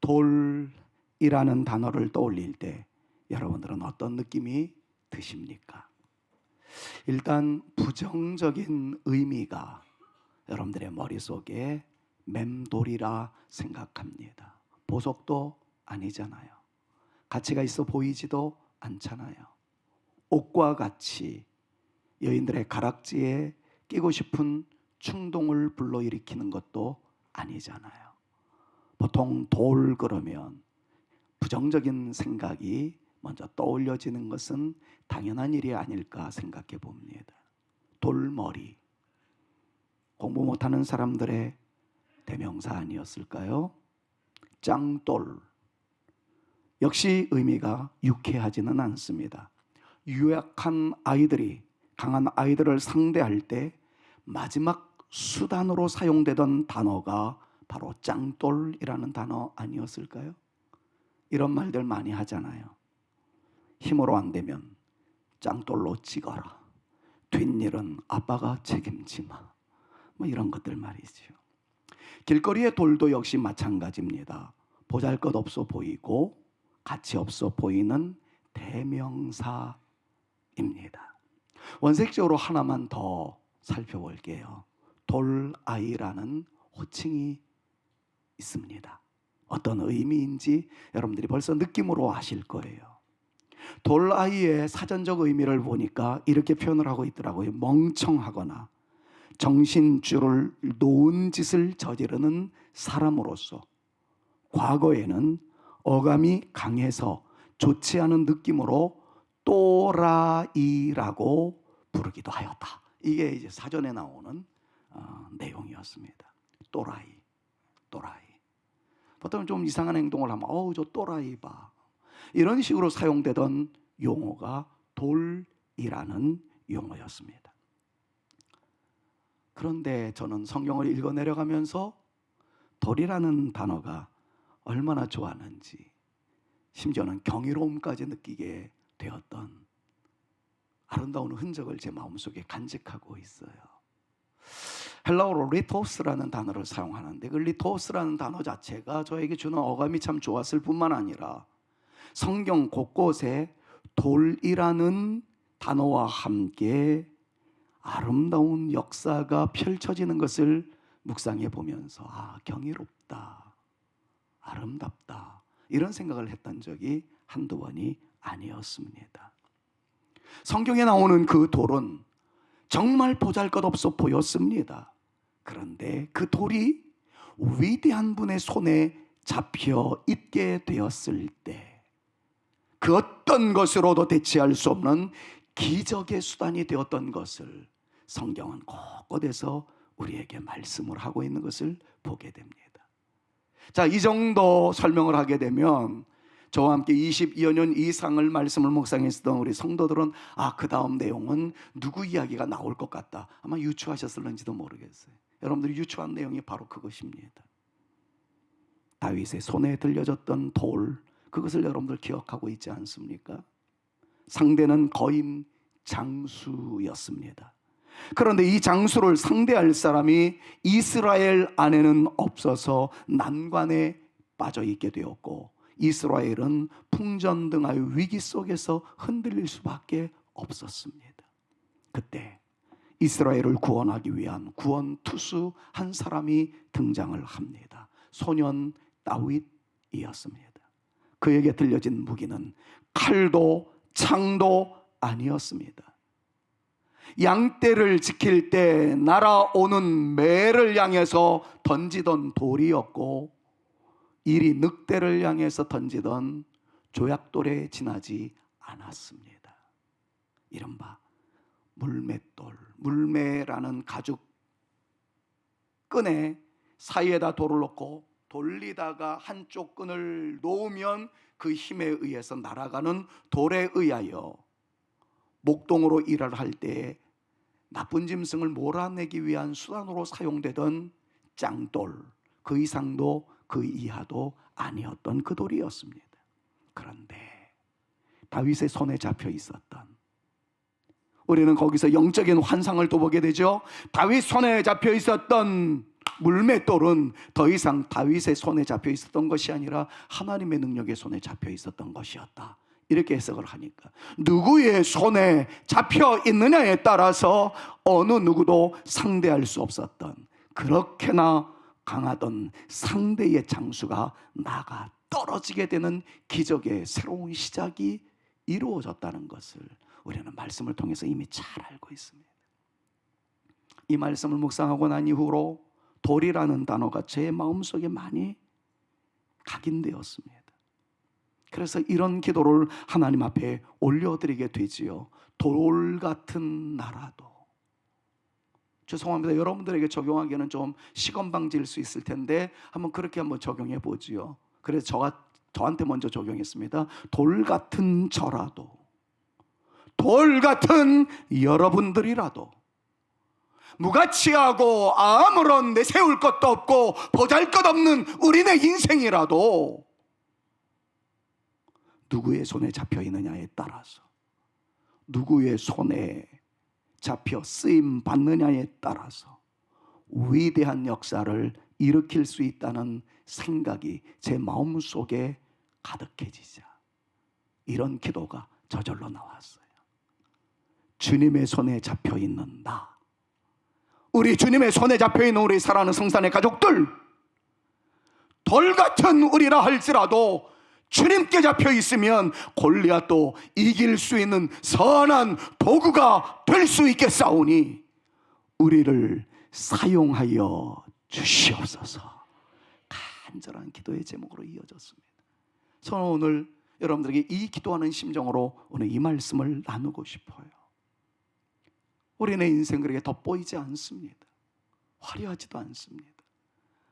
돌이라는 단어를 떠올릴 때 여러분들은 어떤 느낌이 드십니까? 일단 부정적인 의미가 여러분들의 머릿속에 맴돌이라 생각합니다. 보석도 아니잖아요. 가치가 있어 보이지도 않잖아요. 옷과 같이 여인들의 가락지에 끼고 싶은 충동을 불러일으키는 것도 아니잖아요. 보통 돌 그러면 부정적인 생각이 먼저 떠올려지는 것은 당연한 일이 아닐까 생각해 봅니다. 돌머리, 공부 못하는 사람들의 대명사 아니었을까요? 짱돌, 역시 의미가 유쾌하지는 않습니다. 유약한 아이들이 강한 아이들을 상대할 때 마지막 수단으로 사용되던 단어가 바로 짱돌이라는 단어 아니었을까요? 이런 말들 많이 하잖아요. 힘으로 안 되면 짱돌로 찍어라. 뒷일은 아빠가 책임지 마. 뭐 이런 것들 말이죠. 길거리의 돌도 역시 마찬가지입니다. 보잘것없어 보이고 가치 없어 보이는 대명사입니다. 원색적으로 하나만 더 살펴볼게요. 돌아이라는 호칭이 있습니다. 어떤 의미인지 여러분들이 벌써 느낌으로 아실 거예요. 돌아이의 사전적 의미를 보니까 이렇게 표현을 하고 있더라고요. 멍청하거나 정신줄을 놓은 짓을 저지르는 사람으로서 과거에는 어감이 강해서 좋지 않은 느낌으로 또라이라고 부르기도 하였다. 이게 이제 사전에 나오는 내용이었습니다. 또라이. 보통 좀 이상한 행동을 하면 저 또라이 봐. 이런 식으로 사용되던 용어가 돌이라는 용어였습니다. 그런데 저는 성경을 읽어 내려가면서 돌이라는 단어가 얼마나 좋았는지, 심지어는 경이로움까지 느끼게 되었던 아름다운 흔적을 제 마음속에 간직하고 있어요. 헬라어로 리토스라는 단어를 사용하는데 그 리토스라는 단어 자체가 저에게 주는 어감이 참 좋았을 뿐만 아니라 성경 곳곳에 돌이라는 단어와 함께 아름다운 역사가 펼쳐지는 것을 묵상해 보면서 경이롭다, 아름답다 이런 생각을 했던 적이 한두 번이 아니었습니다. 성경에 나오는 그 돌은 정말 보잘것없어 보였습니다. 그런데 그 돌이 위대한 분의 손에 잡혀 있게 되었을 때 그 어떤 것으로도 대체할 수 없는 기적의 수단이 되었던 것을 성경은 곳곳에서 우리에게 말씀을 하고 있는 것을 보게 됩니다. 자, 이 정도 설명을 하게 되면 저와 함께 22여 년 이상을 말씀을 묵상했던 우리 성도들은 그 다음 내용은 누구 이야기가 나올 것 같다. 아마 유추하셨을는지도 모르겠어요. 여러분들이 유추한 내용이 바로 그것입니다. 다윗의 손에 들려졌던 돌, 그것을 여러분들 기억하고 있지 않습니까? 상대는 거인 장수였습니다. 그런데 이 장수를 상대할 사람이 이스라엘 안에는 없어서 난관에 빠져 있게 되었고 이스라엘은 풍전등화의 위기 속에서 흔들릴 수밖에 없었습니다. 그때 이스라엘을 구원하기 위한 구원 투수 한 사람이 등장을 합니다. 소년 다윗이었습니다. 그에게 들려진 무기는 칼도 창도 아니었습니다. 양떼를 지킬 때 날아오는 매를 향해서 던지던 돌이었고 이리 늑대를 향해서 던지던 조약돌에 지나지 않았습니다. 이른바 물맷돌, 물매라는 가죽 끈에 사이에다 돌을 넣고 돌리다가 한쪽 끈을 놓으면 그 힘에 의해서 날아가는 돌에 의하여 목동으로 일을 할 때 나쁜 짐승을 몰아내기 위한 수단으로 사용되던 짱돌, 그 이상도 그 이하도 아니었던 그 돌이었습니다. 그런데 다윗의 손에 잡혀 있었던, 우리는 거기서 영적인 환상을 또 보게 되죠. 다윗 손에 잡혀 있었던 물맷돌은 더 이상 다윗의 손에 잡혀 있었던 것이 아니라 하나님의 능력의 손에 잡혀 있었던 것이었다. 이렇게 해석을 하니까 누구의 손에 잡혀 있느냐에 따라서 어느 누구도 상대할 수 없었던, 그렇게나 강하던 상대의 장수가 나가 떨어지게 되는 기적의 새로운 시작이 이루어졌다는 것을 우리는 말씀을 통해서 이미 잘 알고 있습니다. 이 말씀을 묵상하고 난 이후로 돌이라는 단어가 제 마음속에 많이 각인되었습니다. 그래서 이런 기도를 하나님 앞에 올려드리게 되지요. 돌 같은 나라도. 죄송합니다. 여러분들에게 적용하기에는 좀 시건방지일 수 있을 텐데 한번 그렇게 한번 적용해 보지요. 그래서 저한테 먼저 적용했습니다. 돌 같은 저라도, 돌 같은 여러분들이라도, 무가치하고 아무런 내세울 것도 없고 보잘것없는 우리네 인생이라도 누구의 손에 잡혀 있느냐에 따라서, 누구의 손에 잡혀 쓰임 받느냐에 따라서 위대한 역사를 일으킬 수 있다는 생각이 제 마음속에 가득해지자 이런 기도가 저절로 나왔어요. 주님의 손에 잡혀 있는 나, 우리 주님의 손에 잡혀 있는 우리 사랑하는 성산의 가족들, 돌 같은 우리라 할지라도 주님께 잡혀 있으면 골리앗도 이길 수 있는 선한 도구가 될 수 있겠사오니 우리를 사용하여 주시옵소서. 간절한 기도의 제목으로 이어졌습니다. 저는 오늘 여러분들에게 이 기도하는 심정으로 오늘 이 말씀을 나누고 싶어요. 우리의 인생 그렇게 돋보이지 않습니다. 화려하지도 않습니다.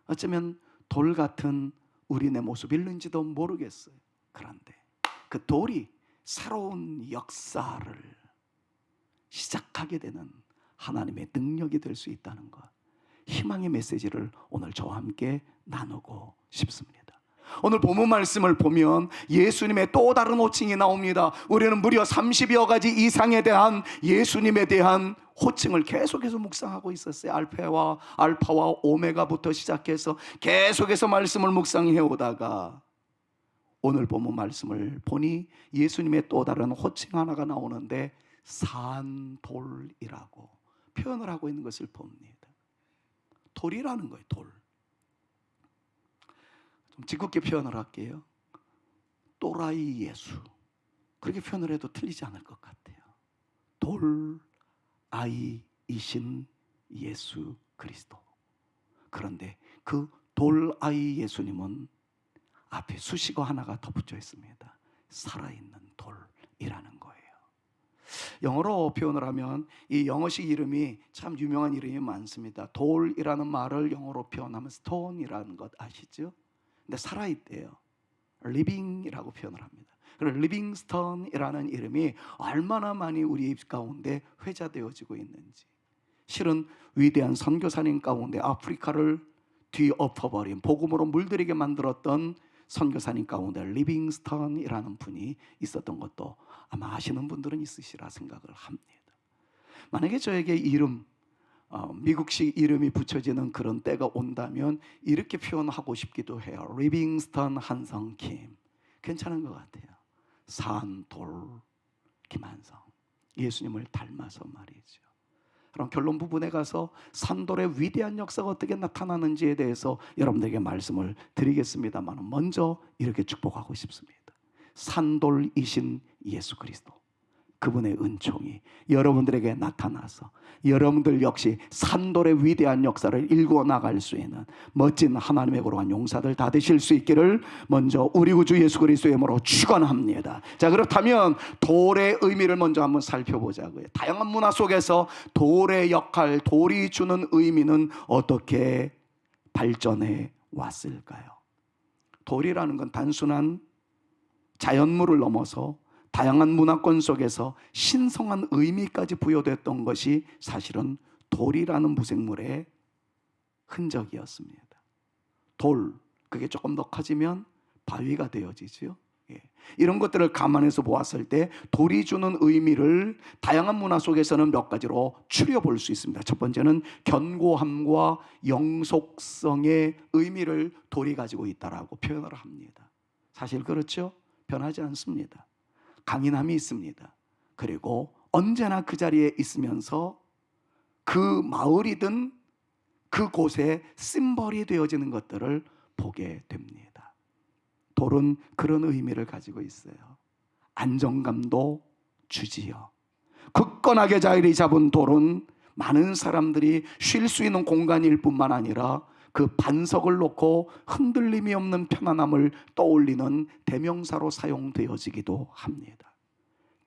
어쩌면 돌 같은 우리의 모습일는지도 모르겠어요. 그런데 그 돌이 새로운 역사를 시작하게 되는 하나님의 능력이 될 수 있다는 것, 희망의 메시지를 오늘 저와 함께 나누고 싶습니다. 오늘 본문 말씀을 보면 예수님의 또 다른 호칭이 나옵니다. 우리는 무려 30여 가지 이상에 대한 예수님에 대한 호칭을 계속해서 묵상하고 있었어요. 알파와 오메가부터 시작해서 계속해서 말씀을 묵상해 오다가 오늘 본문 말씀을 보니 예수님의 또 다른 호칭 하나가 나오는데 산돌이라고 표현을 하고 있는 것을 봅니다. 돌이라는 거예요. 돌. 좀 짓궂게 표현을 할게요. 또라이 예수, 그렇게 표현을 해도 틀리지 않을 것 같아요. 돌아이이신 예수 그리스도. 그런데 그 돌아이 예수님은 앞에 수식어 하나가 덧붙여 있습니다. 살아있는 돌이라는 거예요. 영어로 표현을 하면 이 영어식 이름이 참 유명한 이름이 많습니다. 돌이라는 말을 영어로 표현하면 stone이라는 것 아시죠? 근데 살아있대요. living이라고 표현을 합니다. 그래서 리빙스턴이라는 이름이 얼마나 많이 우리 입 가운데 회자되어지고 있는지. 실은 위대한 선교사님 가운데 아프리카를 뒤엎어버린, 복음으로 물들이게 만들었던 선교사님 가운데 리빙스턴이라는 분이 있었던 것도 아마 아시는 분들은 있으시라 생각을 합니다. 만약에 저에게 이름, 미국식 이름이 붙여지는 그런 때가 온다면 이렇게 표현하고 싶기도 해요. 리빙스턴 한성 김. 괜찮은 것 같아요. 산돌 김한성. 예수님을 닮아서 말이죠. 그럼 결론 부분에 가서 산돌의 위대한 역사가 어떻게 나타나는지에 대해서 여러분들에게 말씀을 드리겠습니다만 먼저 이렇게 축복하고 싶습니다. 산돌이신 예수 그리스도, 그분의 은총이 여러분들에게 나타나서 여러분들 역시 산돌의 위대한 역사를 일구어 나갈 수 있는 멋진 하나님의 거룩한 용사들 다 되실 수 있기를 먼저 우리 구주 예수 그리스도의 이름으로 축원합니다. 자, 그렇다면 돌의 의미를 먼저 한번 살펴보자고요. 다양한 문화 속에서 돌의 역할, 돌이 주는 의미는 어떻게 발전해 왔을까요? 돌이라는 건 단순한 자연물을 넘어서 다양한 문화권 속에서 신성한 의미까지 부여됐던 것이 사실은 돌이라는 무생물의 흔적이었습니다. 돌, 그게 조금 더 커지면 바위가 되어지죠. 예. 이런 것들을 감안해서 보았을 때 돌이 주는 의미를 다양한 문화 속에서는 몇 가지로 추려볼 수 있습니다. 첫 번째는 견고함과 영속성의 의미를 돌이 가지고 있다라고 표현을 합니다. 사실 그렇죠? 변하지 않습니다. 강인함이 있습니다. 그리고 언제나 그 자리에 있으면서 그 마을이든 그곳에 심벌이 되어지는 것들을 보게 됩니다. 돌은 그런 의미를 가지고 있어요. 안정감도 주지요. 굳건하게 자리 잡은 돌은 많은 사람들이 쉴 수 있는 공간일 뿐만 아니라 그 반석을 놓고 흔들림이 없는 편안함을 떠올리는 대명사로 사용되어지기도 합니다.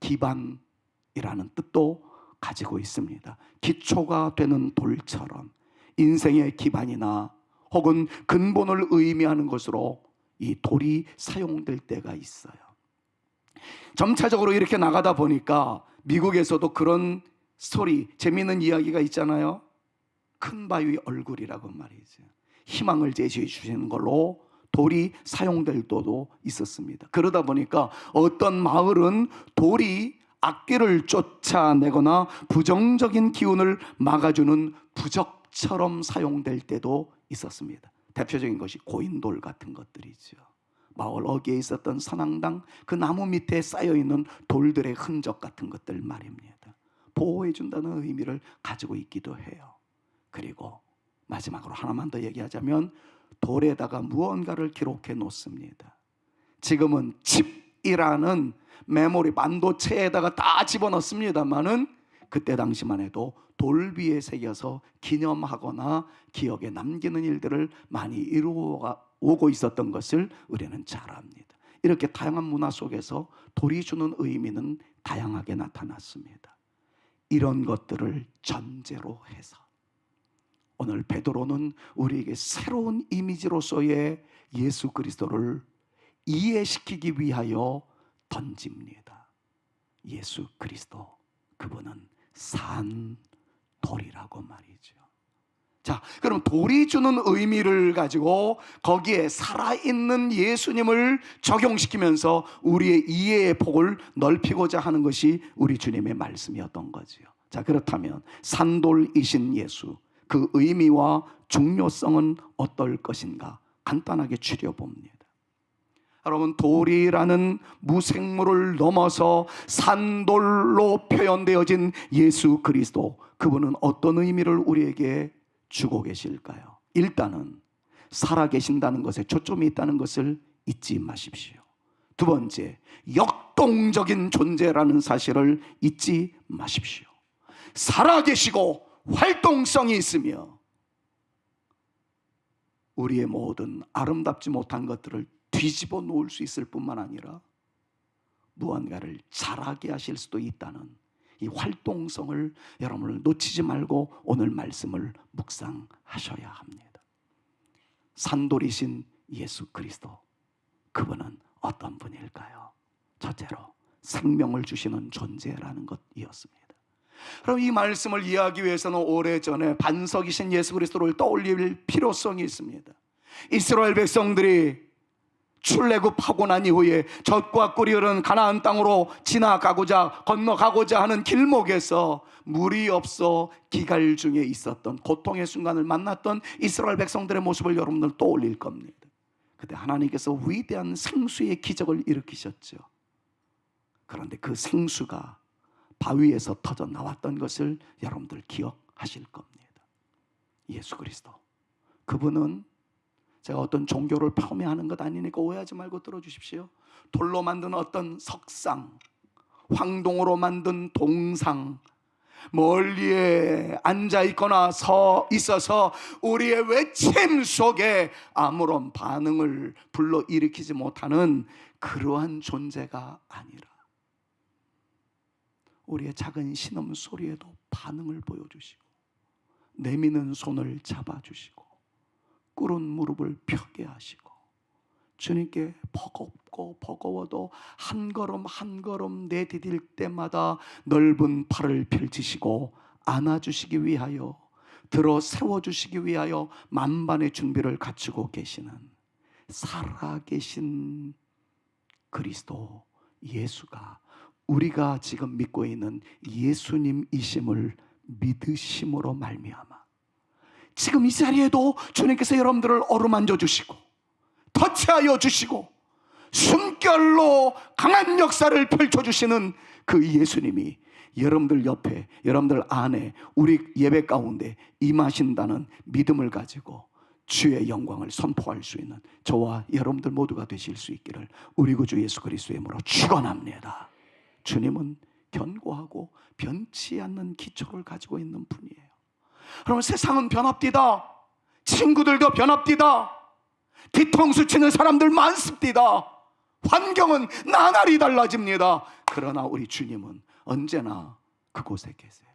기반이라는 뜻도 가지고 있습니다. 기초가 되는 돌처럼 인생의 기반이나 혹은 근본을 의미하는 것으로 이 돌이 사용될 때가 있어요. 점차적으로 이렇게 나가다 보니까 미국에서도 그런 스토리, 재미있는 이야기가 있잖아요. 큰 바위 얼굴이라고 말이죠. 희망을 제시해 주시는 걸로 돌이 사용될 때도 있었습니다. 그러다 보니까 어떤 마을은 돌이 악귀를 쫓아내거나 부정적인 기운을 막아주는 부적처럼 사용될 때도 있었습니다. 대표적인 것이 고인돌 같은 것들이죠. 마을 어귀에 있었던 선앙당 그 나무 밑에 쌓여있는 돌들의 흔적 같은 것들 말입니다. 보호해 준다는 의미를 가지고 있기도 해요. 그리고 마지막으로 하나만 더 얘기하자면 돌에다가 무언가를 기록해 놓습니다. 지금은 칩이라는 메모리 반도체에다가 다 집어넣습니다만은 그때 당시만 해도 돌 위에 새겨서 기념하거나 기억에 남기는 일들을 많이 이루어오고 있었던 것을 우리는 잘 압니다. 이렇게 다양한 문화 속에서 돌이 주는 의미는 다양하게 나타났습니다. 이런 것들을 전제로 해서 오늘 베드로는 우리에게 새로운 이미지로서의 예수 그리스도를 이해시키기 위하여 던집니다. 예수 그리스도, 그분은 산 돌이라고 말이죠. 자, 그럼 돌이 주는 의미를 가지고 거기에 살아있는 예수님을 적용시키면서 우리의 이해의 폭을 넓히고자 하는 것이 우리 주님의 말씀이었던 거지요. 자, 그렇다면 산돌이신 예수, 그 의미와 중요성은 어떨 것인가 간단하게 추려봅니다. 여러분, 돌이라는 무생물을 넘어서 산돌로 표현되어진 예수 그리스도, 그분은 어떤 의미를 우리에게 주고 계실까요? 일단은 살아계신다는 것에 초점이 있다는 것을 잊지 마십시오. 두 번째, 역동적인 존재라는 사실을 잊지 마십시오. 살아계시고 활동성이 있으며 우리의 모든 아름답지 못한 것들을 뒤집어 놓을 수 있을 뿐만 아니라 무언가를 잘하게 하실 수도 있다는 이 활동성을 여러분을 놓치지 말고 오늘 말씀을 묵상하셔야 합니다. 산돌이신 예수 그리스도, 그분은 어떤 분일까요? 첫째로 생명을 주시는 존재라는 것이었습니다. 그럼 이 말씀을 이해하기 위해서는 오래전에 반석이신 예수 그리스도를 떠올릴 필요성이 있습니다. 이스라엘 백성들이 출애굽하고 난 이후에 젖과 꿀이 흐르는 가나안 땅으로 지나가고자 건너가고자 하는 길목에서 물이 없어 기갈 중에 있었던 고통의 순간을 만났던 이스라엘 백성들의 모습을 여러분들 떠올릴 겁니다. 그때 하나님께서 위대한 생수의 기적을 일으키셨죠. 그런데 그 생수가 바위에서 터져 나왔던 것을 여러분들 기억하실 겁니다. 예수 그리스도, 그분은 제가 어떤 종교를 폄훼하는 것 아니니까 오해하지 말고 들어주십시오. 돌로 만든 어떤 석상, 황동으로 만든 동상, 멀리에 앉아있거나 서 있어서 우리의 외침 속에 아무런 반응을 불러일으키지 못하는 그러한 존재가 아니라 우리의 작은 신음소리에도 반응을 보여주시고 내미는 손을 잡아주시고 꿇은 무릎을 펴게 하시고 주님께 버겁고 버거워도 한 걸음 한 걸음 내디딜 때마다 넓은 팔을 펼치시고 안아주시기 위하여, 들어 세워주시기 위하여 만반의 준비를 갖추고 계시는 살아계신 그리스도 예수가 우리가 지금 믿고 있는 예수님이심을 믿으심으로 말미암아 지금 이 자리에도 주님께서 여러분들을 어루만져 주시고 터치하여 주시고 숨결로 강한 역사를 펼쳐주시는 그 예수님이 여러분들 옆에, 여러분들 안에, 우리 예배 가운데 임하신다는 믿음을 가지고 주의 영광을 선포할 수 있는 저와 여러분들 모두가 되실 수 있기를 우리 구주 예수 그리스도의 이름으로 축원합니다. 주님은 견고하고 변치 않는 기초를 가지고 있는 분이에요. 여러분, 세상은 변합디다. 친구들도 변합디다. 뒤통수 치는 사람들 많습니다. 환경은 나날이 달라집니다. 그러나 우리 주님은 언제나 그곳에 계세요.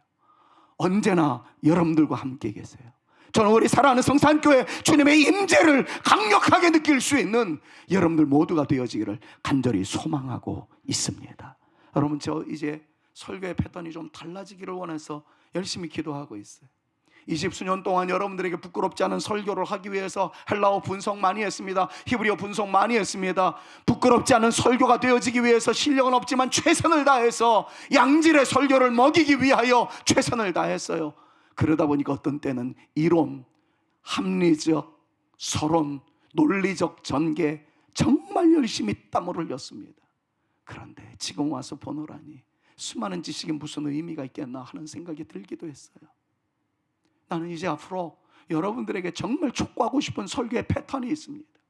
언제나 여러분들과 함께 계세요. 저는 우리 사랑하는 성산교회 주님의 임재를 강력하게 느낄 수 있는 여러분들 모두가 되어지기를 간절히 소망하고 있습니다. 여러분, 저 이제 설교의 패턴이 좀 달라지기를 원해서 열심히 기도하고 있어요. 20수년 동안 여러분들에게 부끄럽지 않은 설교를 하기 위해서 헬라어 분석 많이 했습니다. 히브리어 분석 많이 했습니다. 부끄럽지 않은 설교가 되어지기 위해서 실력은 없지만 최선을 다해서 양질의 설교를 먹이기 위하여 최선을 다했어요. 그러다 보니까 어떤 때는 이론, 합리적, 서론, 논리적 전개 정말 열심히 땀을 흘렸습니다. 그런데 지금 와서 보노라니 수많은 지식이 무슨 의미가 있겠나 하는 생각이 들기도 했어요. 나는 이제 앞으로 여러분들에게 정말 촉구하고 싶은 설교의 패턴이 있습니다.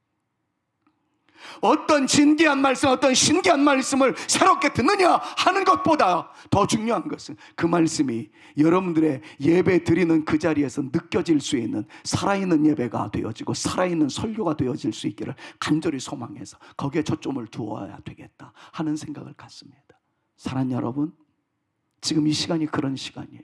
어떤 진귀한 말씀, 어떤 신기한 말씀을 새롭게 듣느냐 하는 것보다 더 중요한 것은 그 말씀이 여러분들의 예배 드리는 그 자리에서 느껴질 수 있는 살아있는 예배가 되어지고 살아있는 설교가 되어질 수 있기를 간절히 소망해서 거기에 초점을 두어야 되겠다 하는 생각을 갖습니다. 사랑하는 여러분, 지금 이 시간이 그런 시간이에요.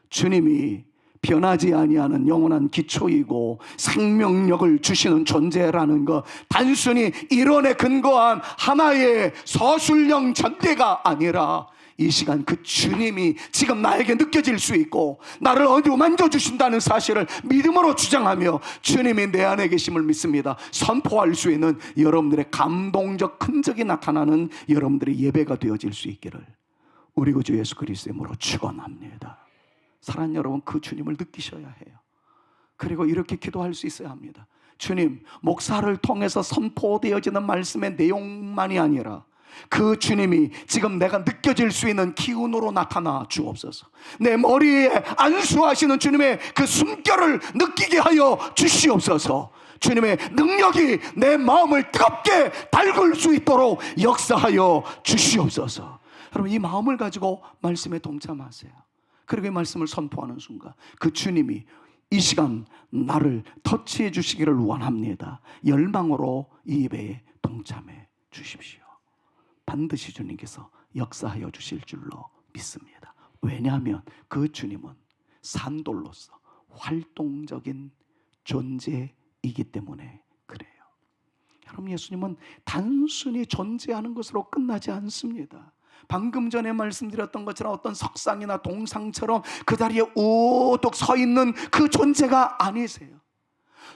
주님이 변하지 아니하는 영원한 기초이고 생명력을 주시는 존재라는 것, 단순히 이론에 근거한 하나의 서술형 전개가 아니라 이 시간 그 주님이 지금 나에게 느껴질 수 있고 나를 어디로 만져주신다는 사실을 믿음으로 주장하며 주님이 내 안에 계심을 믿습니다 선포할 수 있는 여러분들의 감동적 흔적이 나타나는 여러분들의 예배가 되어질 수 있기를 우리 구주 예수 그리스도의 이름으로 축원합니다. 사랑하는 여러분, 그 주님을 느끼셔야 해요. 그리고 이렇게 기도할 수 있어야 합니다. 주님, 목사를 통해서 선포되어지는 말씀의 내용만이 아니라 그 주님이 지금 내가 느껴질 수 있는 기운으로 나타나 주옵소서. 내 머리에 안수하시는 주님의 그 숨결을 느끼게 하여 주시옵소서. 주님의 능력이 내 마음을 뜨겁게 달굴 수 있도록 역사하여 주시옵소서. 여러분, 이 마음을 가지고 말씀에 동참하세요. 그리고 이 말씀을 선포하는 순간 그 주님이 이 시간 나를 터치해 주시기를 원합니다. 열망으로 이 예배에 동참해 주십시오. 반드시 주님께서 역사하여 주실 줄로 믿습니다. 왜냐하면 그 주님은 산돌로서 활동적인 존재이기 때문에 그래요. 여러분, 예수님은 단순히 존재하는 것으로 끝나지 않습니다. 방금 전에 말씀드렸던 것처럼 어떤 석상이나 동상처럼 그 자리에 우뚝 서 있는 그 존재가 아니세요.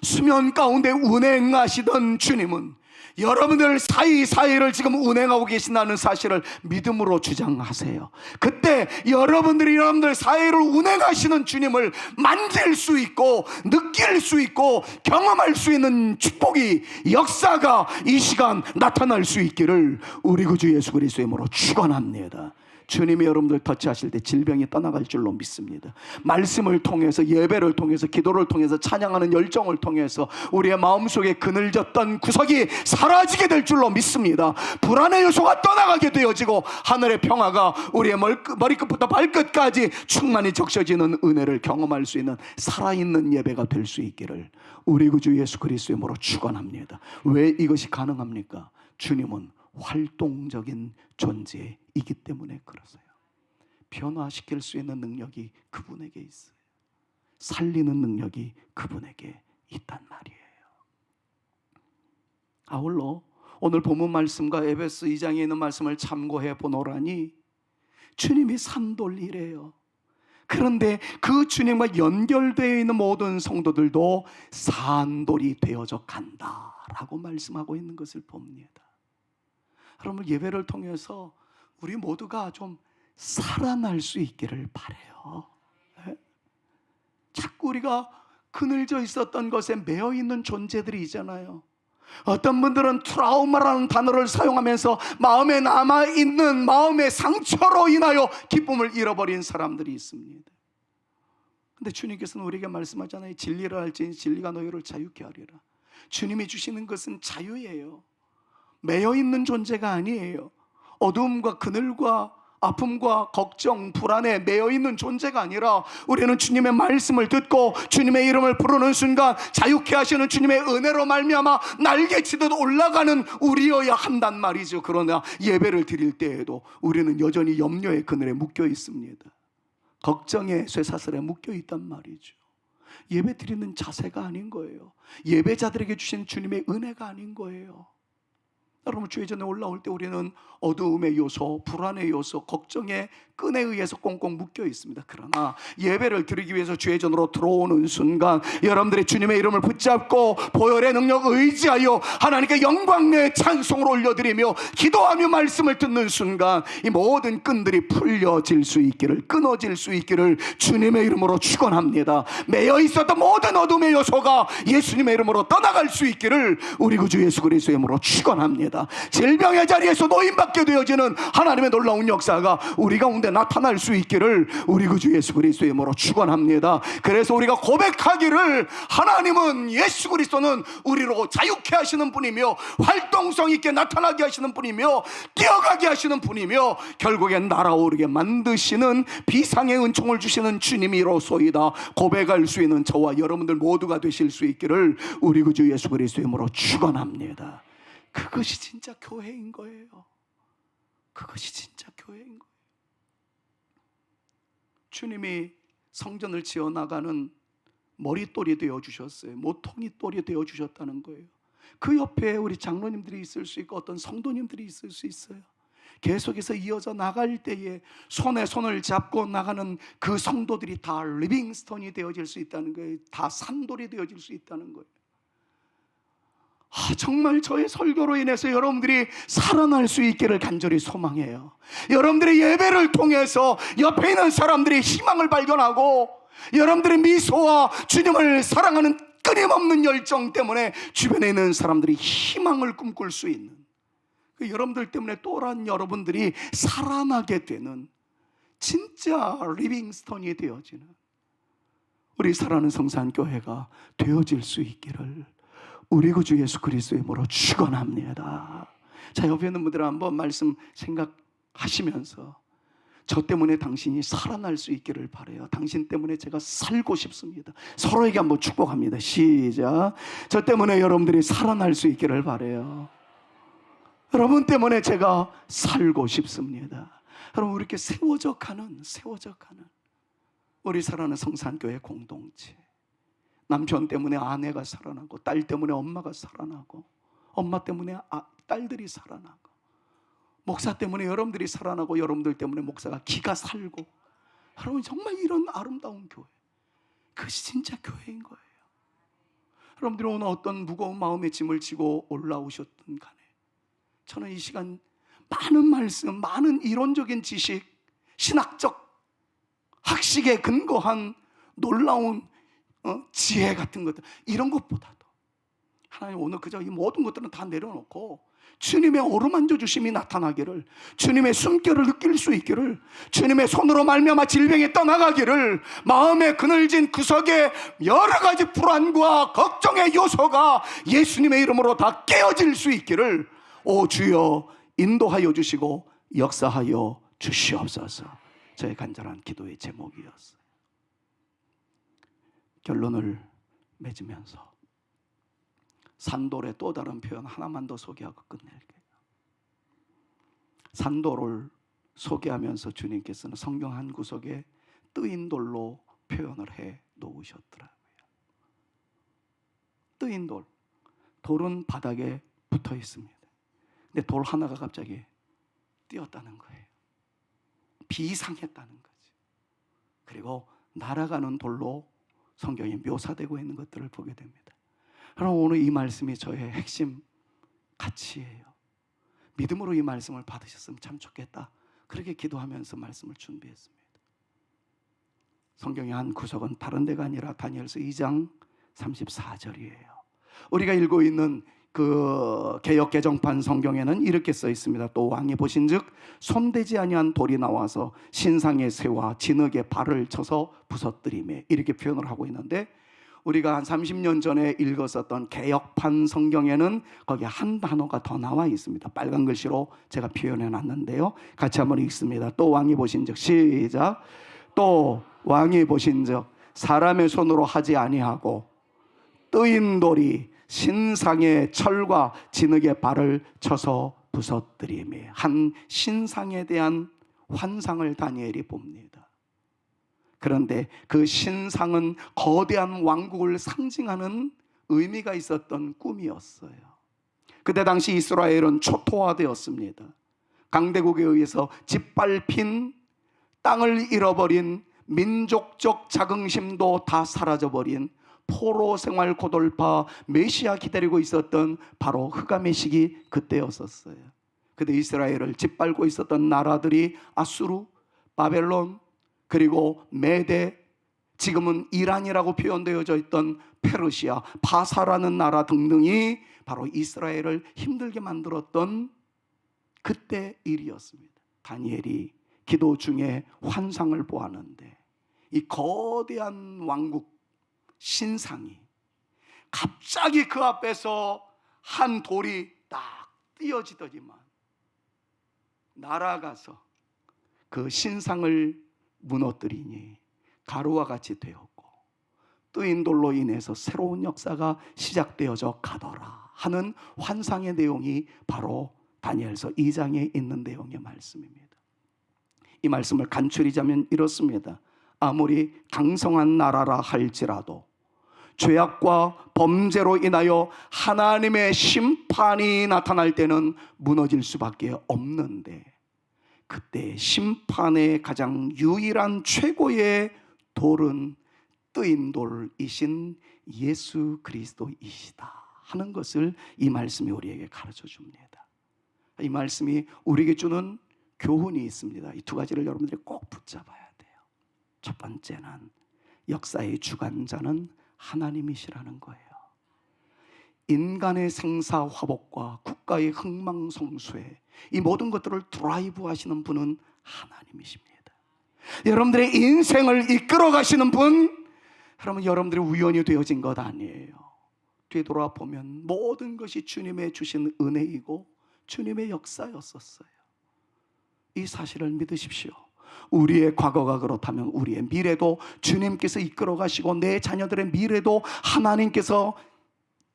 수면 가운데 운행하시던 주님은 여러분들 사이사이를 지금 운행하고 계신다는 사실을 믿음으로 주장하세요. 그때 여러분들 사이를 운행하시는 주님을 만질 수 있고 느낄 수 있고 경험할 수 있는 축복이, 역사가 이 시간 나타날 수 있기를 우리 구주 예수 그리스도의 이름으로 축원합니다. 주님이 여러분들 터치하실 때 질병이 떠나갈 줄로 믿습니다. 말씀을 통해서, 예배를 통해서, 기도를 통해서, 찬양하는 열정을 통해서 우리의 마음속에 그늘졌던 구석이 사라지게 될 줄로 믿습니다. 불안의 요소가 떠나가게 되어지고 하늘의 평화가 우리의 머리끝부터 발끝까지 충만히 적셔지는 은혜를 경험할 수 있는 살아있는 예배가 될 수 있기를 우리 구주 예수 그리스도의 이름으로 축원합니다. 왜 이것이 가능합니까? 주님은 활동적인 존재이기 때문에 그러세요. 변화시킬 수 있는 능력이 그분에게 있어요. 살리는 능력이 그분에게 있단 말이에요. 아울러 오늘 본문 말씀과 에베소 2장에 있는 말씀을 참고해 보노라니 주님이 산돌이래요. 그런데 그 주님과 연결되어 있는 모든 성도들도 산돌이 되어져 간다라고 말씀하고 있는 것을 봅니다. 여러분, 예배를 통해서 우리 모두가 좀 살아날 수 있기를 바라요. 네? 자꾸 우리가 그늘져 있었던 것에 매여 있는 존재들이 있잖아요. 어떤 분들은 트라우마라는 단어를 사용하면서 마음에 남아있는 마음의 상처로 인하여 기쁨을 잃어버린 사람들이 있습니다. 근데 주님께서는 우리에게 말씀하잖아요. 진리를 알지니 진리가 너희를 자유케 하리라. 주님이 주시는 것은 자유예요. 매여있는 존재가 아니에요. 어두움과 그늘과 아픔과 걱정, 불안에 매여있는 존재가 아니라 우리는 주님의 말씀을 듣고 주님의 이름을 부르는 순간 자유케 하시는 주님의 은혜로 말미암아 날개치듯 올라가는 우리여야 한단 말이죠. 그러나 예배를 드릴 때에도 우리는 여전히 염려의 그늘에 묶여 있습니다. 걱정의 쇠사슬에 묶여 있단 말이죠. 예배 드리는 자세가 아닌 거예요. 예배자들에게 주신 주님의 은혜가 아닌 거예요. 여러분, 주의 전에 올라올 때 우리는 어두움의 요소, 불안의 요소, 걱정의 끈에 의해서 꽁꽁 묶여 있습니다. 그러나 예배를 드리기 위해서 주의 전으로 들어오는 순간 여러분들이 주님의 이름을 붙잡고 보혈의 능력 의지하여 하나님께 영광의 찬송을 올려드리며 기도하며 말씀을 듣는 순간 이 모든 끈들이 풀려질 수 있기를, 끊어질 수 있기를 주님의 이름으로 축원합니다. 매여 있었던 모든 어둠의 요소가 예수님의 이름으로 떠나갈 수 있기를 우리 구주 예수 그리스도의 이름으로 축원합니다. 질병의 자리에서 노인받게 되어지는 하나님의 놀라운 역사가 우리 가운데 나타날 수 있기를 우리 구주 예수 그리스도의 이름으로 축원합니다. 그래서 우리가 고백하기를 하나님은, 예수 그리스도는 우리로 자유케 하시는 분이며 활동성 있게 나타나게 하시는 분이며 뛰어가게 하시는 분이며 결국엔 날아오르게 만드시는 비상의 은총을 주시는 주님이로소이다 고백할 수 있는 저와 여러분들 모두가 되실 수 있기를 우리 구주 예수 그리스도의 이름으로 축원합니다. 그것이 진짜 교회인 거예요. 그것이 진짜 교회인 거예요. 주님이 성전을 지어나가는 머릿돌이 되어주셨어요. 모퉁이 돌이 되어주셨다는 거예요. 그 옆에 우리 장로님들이 있을 수 있고 어떤 성도님들이 있을 수 있어요. 계속해서 이어져 나갈 때에 손에 손을 잡고 나가는 그 성도들이 다 리빙스톤이 되어질 수 있다는 거예요. 다 산돌이 되어질 수 있다는 거예요. 정말 저의 설교로 인해서 여러분들이 살아날 수 있기를 간절히 소망해요. 여러분들의 예배를 통해서 옆에 있는 사람들이 희망을 발견하고 여러분들의 미소와 주님을 사랑하는 끊임없는 열정 때문에 주변에 있는 사람들이 희망을 꿈꿀 수 있는, 여러분들 때문에 또한 여러분들이 살아나게 되는 진짜 리빙스톤이 되어지는 우리 사랑하는 성산교회가 되어질 수 있기를 우리 구주 예수 그리스도의 이름으로 축원합니다. 자, 옆에 있는 분들 한번 말씀 생각하시면서 저 때문에 당신이 살아날 수 있기를 바라요. 당신 때문에 제가 살고 싶습니다. 서로에게 한번 축복합니다. 시작. 저 때문에 여러분들이 살아날 수 있기를 바라요. 여러분 때문에 제가 살고 싶습니다. 여러분, 이렇게 세워져 가는 우리 사랑하는 성산교회 공동체, 남편 때문에 아내가 살아나고, 딸 때문에 엄마가 살아나고, 엄마 때문에 딸들이 살아나고, 목사 때문에 여러분들이 살아나고, 여러분들 때문에 목사가 기가 살고, 여러분 정말 이런 아름다운 교회, 그것이 진짜 교회인 거예요. 여러분들이 오늘 어떤 무거운 마음의 짐을 지고 올라오셨든 간에 저는 이 시간 많은 말씀, 많은 이론적인 지식, 신학적 학식에 근거한 놀라운 지혜 같은 것들, 이런 것보다도 하나님 오늘 그저 이 모든 것들은 다 내려놓고 주님의 어루만져 주심이 나타나기를, 주님의 숨결을 느낄 수 있기를, 주님의 손으로 말미암아 질병이 떠나가기를, 마음에 그늘진 구석에 여러 가지 불안과 걱정의 요소가 예수님의 이름으로 다 깨어질 수 있기를 오 주여 인도하여 주시고 역사하여 주시옵소서. 저의 간절한 기도의 제목이었어요. 결론을 맺으면서 산돌의 또 다른 표현 하나만 더 소개하고 끝낼게요. 산돌을 소개하면서 주님께서는 성경 한 구석에 뜨인 돌로 표현을 해 놓으셨더라고요. 뜨인 돌, 돌은 바닥에 붙어 있습니다. 근데 돌 하나가 갑자기 뛰었다는 거예요. 비상했다는 거죠. 그리고 날아가는 돌로 성경에 묘사되고 있는 것들을 보게 됩니다. 그럼 오늘 이 말씀이 저의 핵심 가치예요. 믿음으로 이 말씀을 받으셨으면 참 좋겠다. 그렇게 기도하면서 말씀을 준비했습니다. 성경의 한 구석은 다른 데가 아니라 다니엘서 2장 34절이에요. 우리가 읽고 있는 그 개역 개정판 성경에는 이렇게 써 있습니다. 또 왕이 보신즉 손대지 아니한 돌이 나와서 신상의 쇠와 진흙에 발을 쳐서 부서뜨리매, 이렇게 표현을 하고 있는데, 우리가 한 30년 전에 읽었었던 개역판 성경에는 거기에 한 단어가 더 나와 있습니다. 빨간 글씨로 제가 표현해 놨는데요, 같이 한번 읽습니다. 또 왕이 보신즉, 시작. 또 왕이 보신즉 사람의 손으로 하지 아니하고 뜨인 돌이 신상의 철과 진흙에 발을 쳐서 부서뜨리며, 한 신상에 대한 환상을 다니엘이 봅니다. 그런데 그 신상은 거대한 왕국을 상징하는 의미가 있었던 꿈이었어요. 그때 당시 이스라엘은 초토화되었습니다. 강대국에 의해서 짓밟힌, 땅을 잃어버린, 민족적 자긍심도 다 사라져버린 포로 생활 고돌파 메시아 기다리고 있었던 바로 흑암의 시기 그때였었어요. 그때 이스라엘을 짓밟고 있었던 나라들이 아수르, 바벨론, 그리고 메대, 지금은 이란이라고 표현되어져 있던 페르시아, 바사라는 나라 등등이 바로 이스라엘을 힘들게 만들었던 그때 일이었습니다. 다니엘이 기도 중에 환상을 보았는데, 이 거대한 왕국 신상이 갑자기 그 앞에서 한 돌이 딱 띄어지더니만 날아가서 그 신상을 무너뜨리니 가루와 같이 되었고, 뜨인 돌로 인해서 새로운 역사가 시작되어져 가더라 하는 환상의 내용이 바로 다니엘서 2장에 있는 내용의 말씀입니다. 이 말씀을 간추리자면 이렇습니다. 아무리 강성한 나라라 할지라도 죄악과 범죄로 인하여 하나님의 심판이 나타날 때는 무너질 수밖에 없는데, 그때 심판의 가장 유일한 최고의 돌은 뜨인 돌이신 예수 그리스도이시다 하는 것을 이 말씀이 우리에게 가르쳐 줍니다. 이 말씀이 우리에게 주는 교훈이 있습니다. 이 두 가지를 여러분들이 꼭 붙잡아야 돼요. 첫 번째는 역사의 주관자는 하나님이시라는 거예요. 인간의 생사화복과 국가의 흥망성쇠, 이 모든 것들을 드라이브 하시는 분은 하나님이십니다. 여러분들의 인생을 이끌어 가시는 분, 여러분, 여러분들이 우연히 되어진 것 아니에요. 되돌아보면 모든 것이 주님의 주신 은혜이고 주님의 역사였었어요. 이 사실을 믿으십시오. 우리의 과거가 그렇다면 우리의 미래도 주님께서 이끌어 가시고, 내 자녀들의 미래도 하나님께서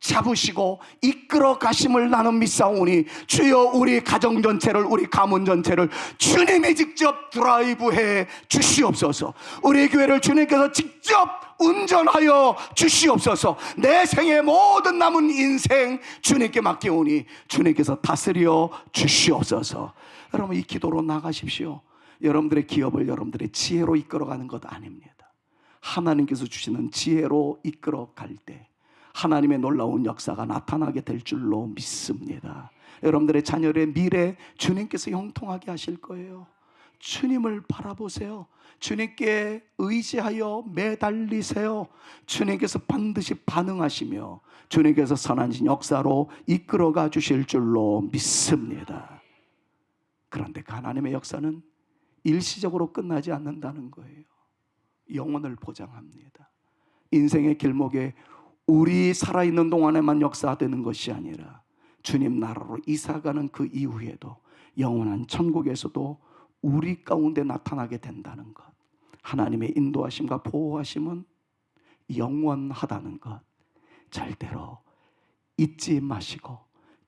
잡으시고 이끌어 가심을 나는 믿사오니, 주여 우리 가정 전체를, 우리 가문 전체를 주님이 직접 드라이브해 주시옵소서. 우리 교회를 주님께서 직접 운전하여 주시옵소서. 내 생의 모든 남은 인생 주님께 맡기오니 주님께서 다스려 주시옵소서. 여러분, 이 기도로 나가십시오. 여러분들의 기업을 여러분들의 지혜로 이끌어가는 것 아닙니다. 하나님께서 주시는 지혜로 이끌어갈 때 하나님의 놀라운 역사가 나타나게 될 줄로 믿습니다. 여러분들의 자녀의 미래 주님께서 형통하게 하실 거예요. 주님을 바라보세요. 주님께 의지하여 매달리세요. 주님께서 반드시 반응하시며 주님께서 선하신 역사로 이끌어가 주실 줄로 믿습니다. 그런데 그 하나님의 역사는 일시적으로 끝나지 않는다는 거예요. 영혼을 보장합니다. 인생의 길목에 우리 살아있는 동안에만 역사되는 것이 아니라 주님 나라로 이사가는 그 이후에도 영원한 천국에서도 우리 가운데 나타나게 된다는 것, 하나님의 인도하심과 보호하심은 영원하다는 것 절대로 잊지 마시고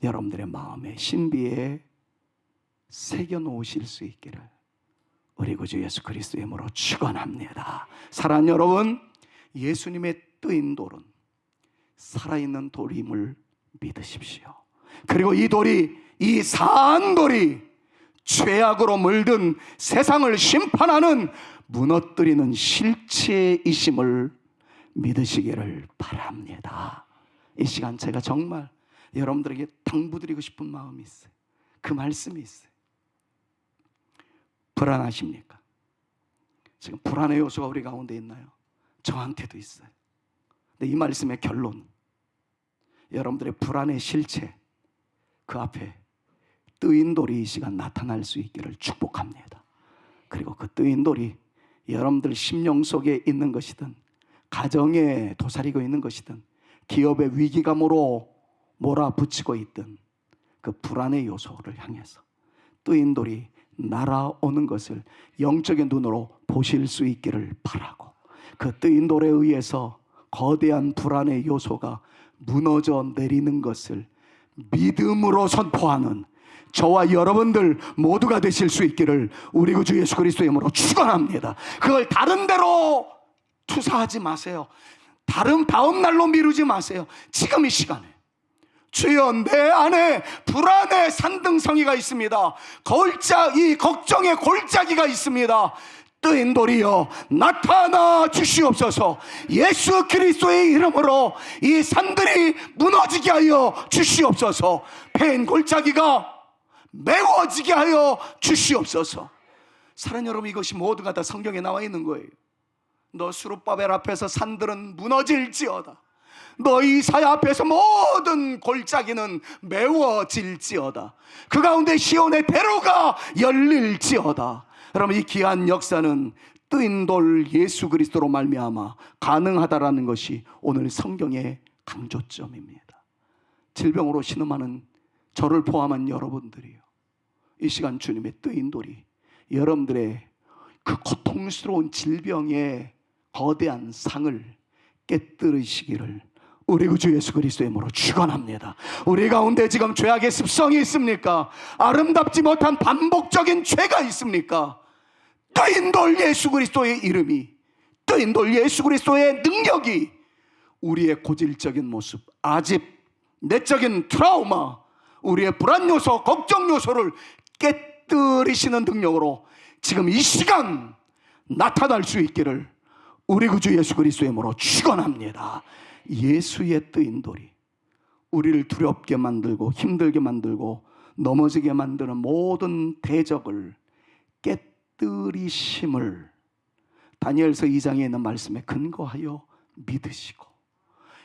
여러분들의 마음에 신비에 새겨놓으실 수 있기를 우리 구주 예수 그리스도의 이름으로 축원합니다. 사랑하는 여러분, 예수님의 뜨인 돌은 살아있는 돌임을 믿으십시오. 그리고 이 돌이, 이 사한 돌이 죄악으로 물든 세상을 심판하는 무너뜨리는 실체이심을 믿으시기를 바랍니다. 이 시간 제가 정말 여러분들에게 당부드리고 싶은 마음이 있어요. 그 말씀이 있어요. 불안하십니까? 지금 불안의 요소가 우리 가운데 있나요? 저한테도 있어요. 근데 이 말씀의 결론, 여러분들의 불안의 실체, 그 앞에 뜨인 돌이 이 시간 나타날 수 있기를 축복합니다. 그리고 그 뜨인 돌이 여러분들 심령 속에 있는 것이든, 가정에 도사리고 있는 것이든, 기업의 위기감으로 몰아붙이고 있든, 그 불안의 요소를 향해서 뜨인 돌이 날아오는 것을 영적인 눈으로 보실 수 있기를 바라고, 그 뜨인 돌에 의해서 거대한 불안의 요소가 무너져 내리는 것을 믿음으로 선포하는 저와 여러분들 모두가 되실 수 있기를 우리 구주 예수 그리스도의 이름으로 축원합니다. 그걸 다른 데로 투사하지 마세요. 다음 날로 미루지 마세요. 지금 이 시간에, 주여, 내 안에 불안의 산등성이가 있습니다. 이 걱정의 골짜기가 있습니다. 뜨인 돌이여 나타나 주시옵소서. 예수 그리스도의 이름으로 이 산들이 무너지게 하여 주시옵소서. 패인 골짜기가 메워지게 하여 주시옵소서. 사랑하는 여러분, 이것이 모두가 다 성경에 나와 있는 거예요. 너 수룹바벨 앞에서 산들은 무너질지어다. 너 이사야 앞에서 모든 골짜기는 메워질지어다. 그 가운데 시온의 대로가 열릴지어다. 여러분, 이 귀한 역사는 뜨인 돌 예수 그리스도로 말미암아 가능하다라는 것이 오늘 성경의 강조점입니다. 질병으로 신음하는 저를 포함한 여러분들이요, 이 시간 주님의 뜨인 돌이 여러분들의 그 고통스러운 질병의 거대한 상을 깨뜨리시기를 우리 구주 예수 그리스도의 이름으로 축원합니다. 우리 가운데 지금 죄악의 습성이 있습니까? 아름답지 못한 반복적인 죄가 있습니까? 뜨인 돌 예수 그리스도의 이름이, 뜨인 돌 예수 그리스도의 능력이 우리의 고질적인 모습, 아집, 내적인 트라우마, 우리의 불안 요소, 걱정 요소를 깨뜨리시는 능력으로 지금 이 시간 나타날 수 있기를 우리 구주 예수 그리스도의 이름으로 축원합니다. 예수의 뜨인 돌이 우리를 두렵게 만들고 힘들게 만들고 넘어지게 만드는 모든 대적을 깨뜨리심을 다니엘서 2장에 있는 말씀에 근거하여 믿으시고,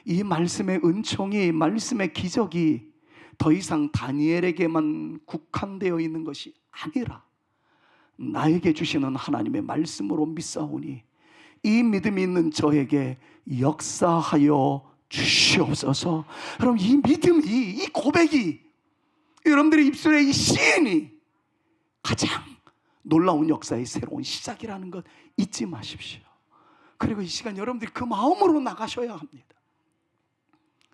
이 말씀의 은총이, 말씀의 기적이 더 이상 다니엘에게만 국한되어 있는 것이 아니라 나에게 주시는 하나님의 말씀으로 믿사오니 이 믿음이 있는 저에게 역사하여 주시옵소서. 여러분, 이 믿음이, 이 고백이, 여러분들의 입술의 이 시인이 가장 놀라운 역사의 새로운 시작이라는 것 잊지 마십시오. 그리고 이 시간 여러분들이 그 마음으로 나가셔야 합니다.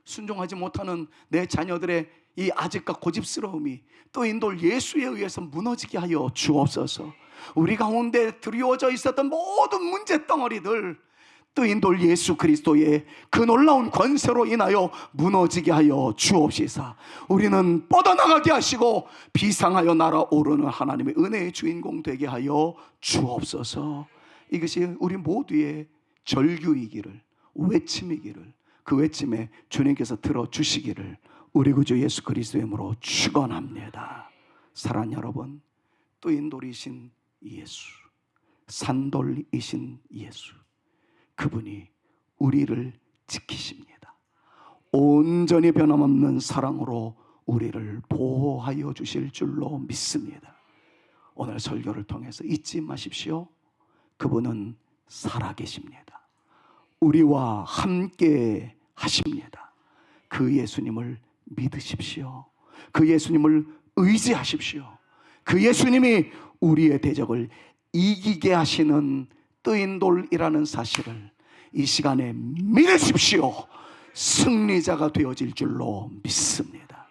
순종하지 못하는 내 자녀들의 이 아직과 고집스러움이 뜨인 돌 예수에 의해서 무너지게 하여 주옵소서. 우리 가운데 드리워져 있었던 모든 문제 덩어리들 뜨인 돌 예수 그리스도의 그 놀라운 권세로 인하여 무너지게 하여 주옵시사. 우리는 뻗어나가게 하시고 비상하여 날아오르는 하나님의 은혜의 주인공 되게 하여 주옵소서. 이것이 우리 모두의 절규이기를, 외침이기를, 그 외침에 주님께서 들어주시기를 우리 구주 예수 그리스도의 이름으로 축원합니다. 사랑하는 여러분, 뜨인 돌이신 예수, 산돌이신 예수, 그분이 우리를 지키십니다. 온전히 변함없는 사랑으로 우리를 보호하여 주실 줄로 믿습니다. 오늘 설교를 통해서 잊지 마십시오. 그분은 살아계십니다. 우리와 함께 하십니다. 그 예수님을 믿으십시오. 그 예수님을 의지하십시오. 그 예수님이 우리의 대적을 이기게 하시는 뜨인 돌이라는 사실을 이 시간에 믿으십시오. 승리자가 되어질 줄로 믿습니다.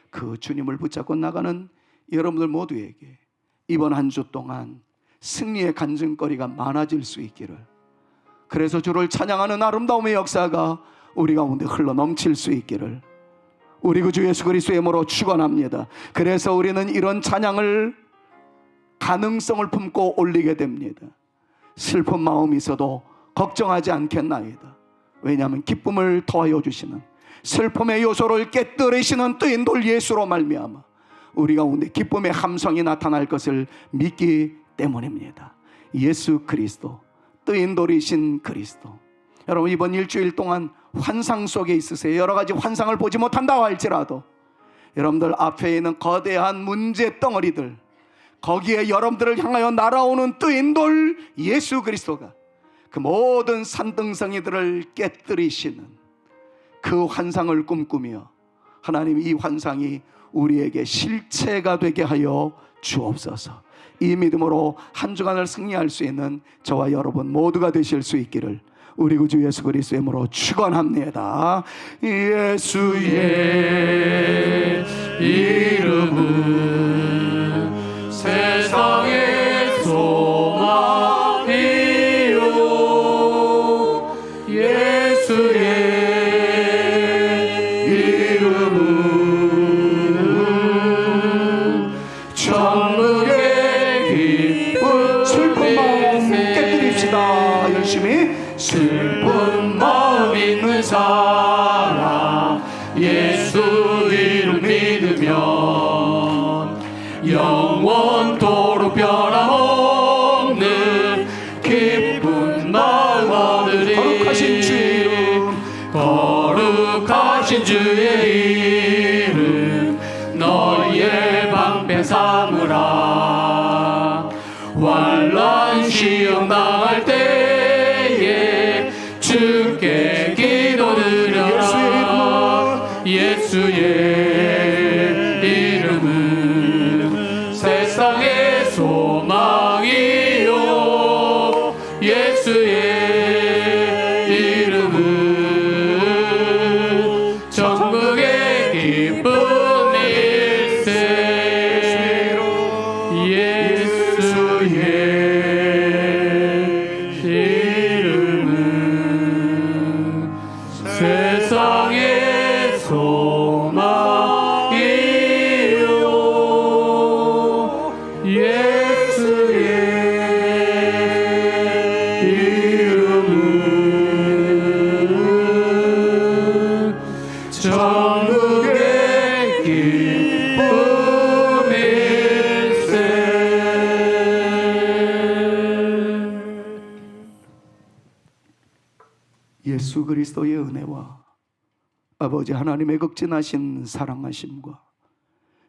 그 주님을 붙잡고 나가는 여러분들 모두에게 이번 한 주 동안 승리의 간증거리가 많아질 수 있기를, 그래서 주를 찬양하는 아름다움의 역사가 우리 가운데 흘러 넘칠 수 있기를 우리 구주 예수 그리스도의 이름으로 축원합니다. 그래서 우리는 이런 찬양을 가능성을 품고 올리게 됩니다. 슬픈 마음이 있어도 걱정하지 않겠나이다. 왜냐하면 기쁨을 더하여 주시는, 슬픔의 요소를 깨뜨리시는 뜨인 돌 예수로 말미암아 우리 가운데 기쁨의 함성이 나타날 것을 믿기 때문입니다. 예수 그리스도, 뜨인 돌이신 그리스도. 여러분, 이번 일주일 동안 환상 속에 있으세요. 여러 가지 환상을 보지 못한다고 할지라도 여러분들 앞에 있는 거대한 문제 덩어리들, 거기에 여러분들을 향하여 날아오는 뜨인 돌 예수 그리스도가 그 모든 산등성이들을 깨뜨리시는 그 환상을 꿈꾸며 하나님, 이 환상이 우리에게 실체가 되게 하여 주옵소서. 이 믿음으로 한 주간을 승리할 수 있는 저와 여러분 모두가 되실 수 있기를 우리 구주 예수 그리스도의 이름으로 축원합니다. 예수의 이름은 세상의 소망이요, 예수의 이름은 천국의 기쁨. 슬픈 마음 깨뜨립시다. 열심히. 슬픈 마음 있는 사람 예수 이름 믿으면 영원토록 변함없는 기쁜 마음 얻으리. 거룩하신 주의 이름, 거룩하신 주의 이름 너희의 방패 삼으라. 환난 시험 당할 때에 주께 기도드려라. 예수의 이름은 세상의 소망이요, 예수의 이름은 천국의 기쁨일세. 예수의 이름은 세상의 소망이요, 예수의 이름은 천국의 기쁨일세. 예수 그리스도의 은혜와 아버지 하나님의 극진하신 사랑하심과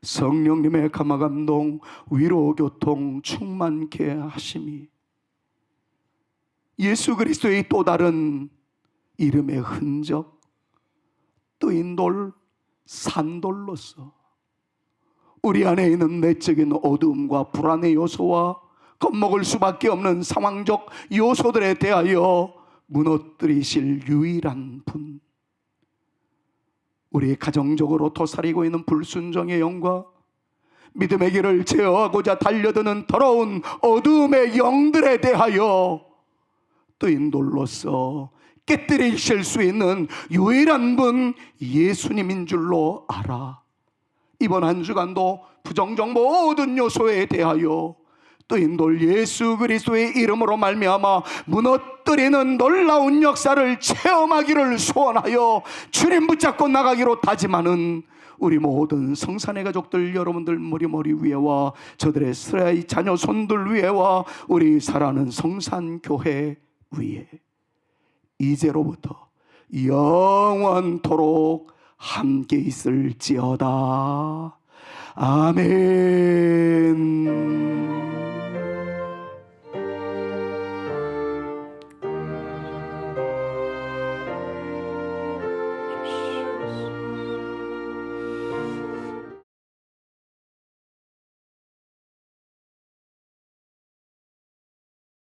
성령님의 감화감동, 위로 교통 충만케 하심이 예수 그리스도의 또 다른 이름의 흔적, 뜨인 돌, 산돌로서 우리 안에 있는 내적인 어두움과 불안의 요소와 겁먹을 수밖에 없는 상황적 요소들에 대하여 무너뜨리실 유일한 분, 우리 가정적으로 도사리고 있는 불순종의 영과 믿음의 길을 제어하고자 달려드는 더러운 어두움의 영들에 대하여 뜨인 돌로서 깨뜨리실 수 있는 유일한 분 예수님인 줄로 알아. 이번 한 주간도 부정적 모든 요소에 대하여 뜨인 돌 예수 그리스도의 이름으로 말미암아 무너뜨리는 놀라운 역사를 체험하기를 소원하여 주님 붙잡고 나가기로 다짐하는 우리 모든 성산의 가족들 여러분들 머리 위에와 저들의 스라이 자녀 손들 위에와 우리 사랑하는 성산교회 위에 이제로부터 영원토록 함께 있을지어다. 아멘.